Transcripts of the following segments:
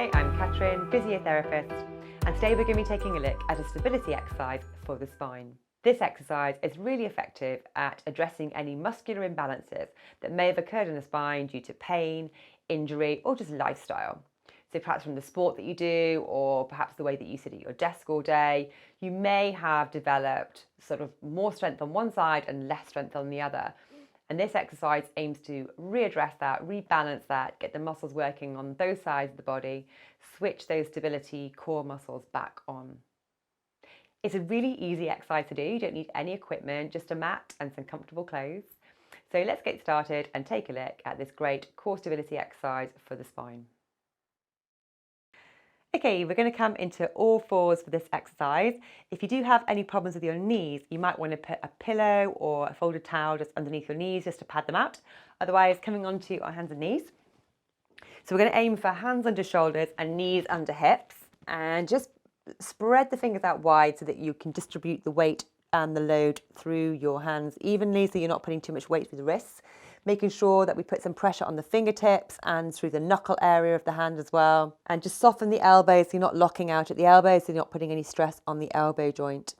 Hi, I'm Catherine, physiotherapist, and today we're going to be taking a look at a stability exercise for the spine. This exercise is really effective at addressing any muscular imbalances that may have occurred in the spine due to pain, injury, or just lifestyle. So perhaps from the sport that you do, or perhaps the way that you sit at your desk all day, you may have developed sort of more strength on one side and less strength on the other. And this exercise aims to readdress that, rebalance that, get the muscles working on those sides of the body, switch those stability core muscles back on. It's a really easy exercise to do. You don't need any equipment, just a mat and some comfortable clothes. So let's get started and take a look at this great core stability exercise for the spine. Okay, we're going to come into all fours for this exercise. If you do have any problems with your knees, you might want to put a pillow or a folded towel just underneath your knees just to pad them out. Otherwise, coming onto our hands and knees. So we're going to aim for hands under shoulders and knees under hips, and just spread the fingers out wide so that you can distribute the weight and the load through your hands evenly, so you're not putting too much weight through the wrists. Making sure that we put some pressure on the fingertips and through the knuckle area of the hand as well. And just soften the elbows so you're not locking out at the elbows, so you're not putting any stress on the elbow joint.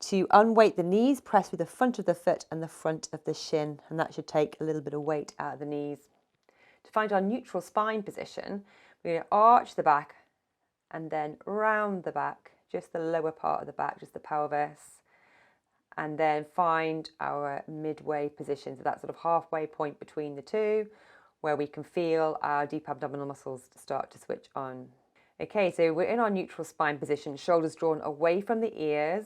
To unweight the knees, press through the front of the foot and the front of the shin, and that should take a little bit of weight out of the knees. To find our neutral spine position, we're going to arch the back and then round the back, just the lower part of the back, just the pelvis. And then find our midway position, so that sort of halfway point between the two, where we can feel our deep abdominal muscles start to switch on. Okay, so we're in our neutral spine position, shoulders drawn away from the ears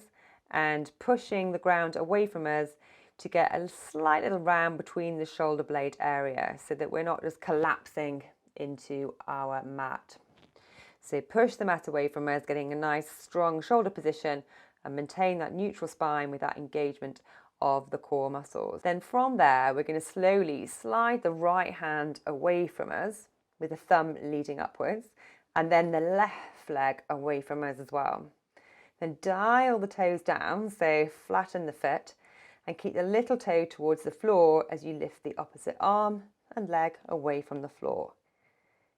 and pushing the ground away from us to get a slight little round between the shoulder blade area so that we're not just collapsing into our mat. So push the mat away from us, getting a nice strong shoulder position, and maintain that neutral spine with that engagement of the core muscles. Then from there, we're going to slowly slide the right hand away from us with the thumb leading upwards, and then the left leg away from us as well. Then dial the toes down, so flatten the foot, and keep the little toe towards the floor as you lift the opposite arm and leg away from the floor.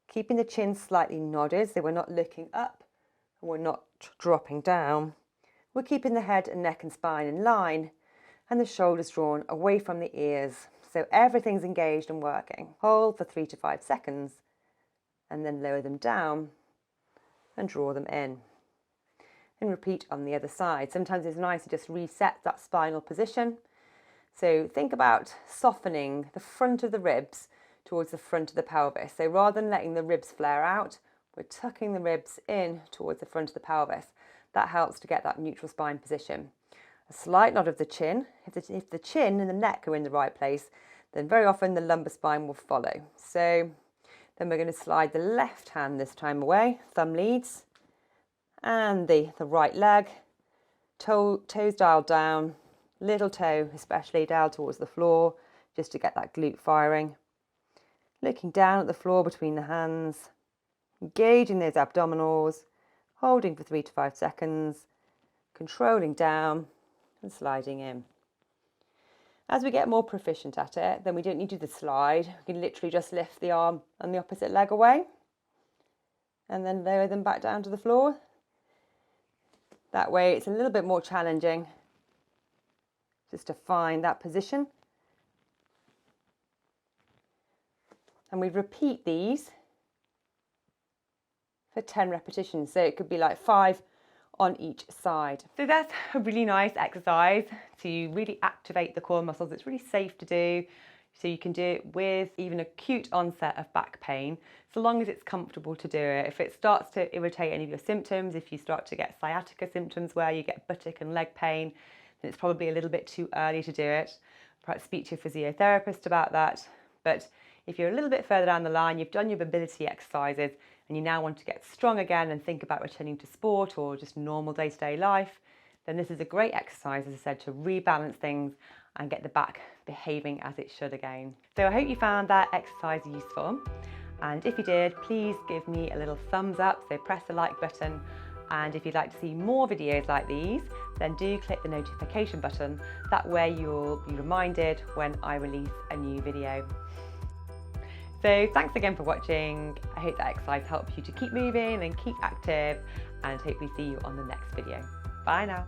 Keeping the chin slightly nodded, so we're not looking up and we're not dropping down. We're keeping the head and neck and spine in line and the shoulders drawn away from the ears, so everything's engaged and working. Hold for 3 to 5 seconds and then lower them down and draw them in. And repeat on the other side. Sometimes it's nice to just reset that spinal position. So think about softening the front of the ribs towards the front of the pelvis. So rather than letting the ribs flare out, we're tucking the ribs in towards the front of the pelvis. That helps to get that neutral spine position. A slight nod of the chin. If the chin and the neck are in the right place, then very often the lumbar spine will follow. So then we're going to slide the left hand this time away, thumb leads, and the right leg, toes dialed down, little toe especially dialed towards the floor, just to get that glute firing. Looking down at the floor between the hands, engaging those abdominals, holding for 3 to 5 seconds, controlling down and sliding in. As we get more proficient at it, then we don't need to do the slide. We can literally just lift the arm and the opposite leg away and then lower them back down to the floor. That way it's a little bit more challenging just to find that position. And we repeat these for 10 repetitions, so it could be like 5 on each side. So that's a really nice exercise to really activate the core muscles. It's really safe to do, so you can do it with even acute onset of back pain, so long as it's comfortable to do it. If it starts to irritate any of your symptoms, if you start to get sciatica symptoms where you get buttock and leg pain, then it's probably a little bit too early to do it. Perhaps speak to your physiotherapist about that. But if you're a little bit further down the line, you've done your mobility exercises, and you now want to get strong again and think about returning to sport or just normal day-to-day life, then this is a great exercise, as I said, to rebalance things and get the back behaving as it should again. So I hope you found that exercise useful. And if you did, please give me a little thumbs up, so press the like button. And if you'd like to see more videos like these, then do click the notification button. That way you'll be reminded when I release a new video. So thanks again for watching. I hope that exercise helps you to keep moving and keep active, and hopefully see you on the next video. Bye now.